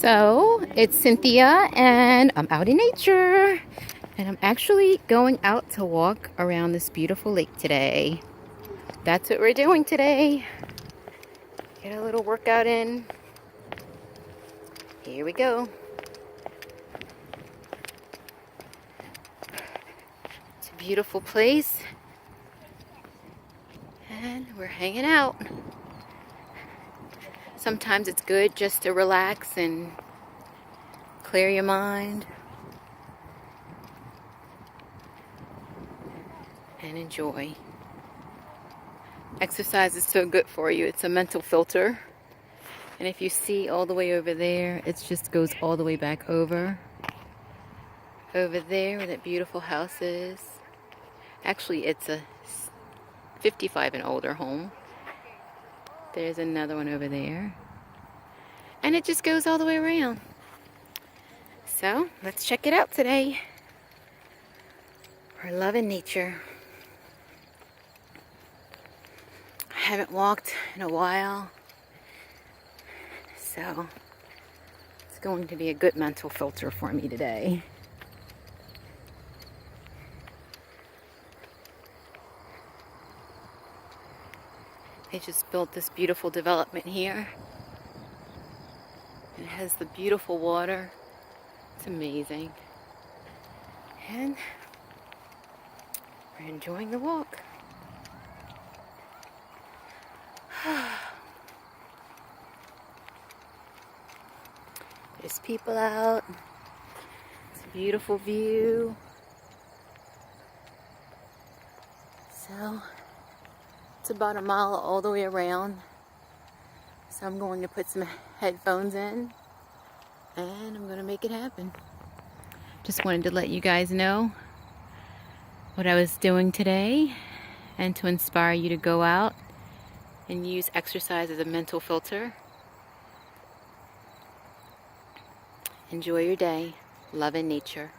So it's Cynthia and I'm out in nature and I'm actually going out to walk around this beautiful lake today. That's what we're doing today. Get a little workout in. Here we go. It's a beautiful place and we're hanging out. Sometimes it's good just to relax and clear your mind and enjoy. Exercise is so good for you. It's a mental filter. And if you see all the way over there, it just goes all the way back over. Over there where that beautiful house is. Actually, it's a 55 and older home. There's another one over there. And it just goes all the way around. So, let's check it out today. We're loving nature. I haven't walked in a while. So, it's going to be a good mental filter for me today. They just built this beautiful development here. It has the beautiful water. It's amazing. And we're enjoying the walk. There's people out. It's a beautiful view. So, it's about a mile all the way around. So I'm going to put some headphones in and I'm going to make it happen. Just wanted to let you guys know what I was doing today and to inspire you to go out and use exercise as a mental filter. Enjoy your day. Love in nature.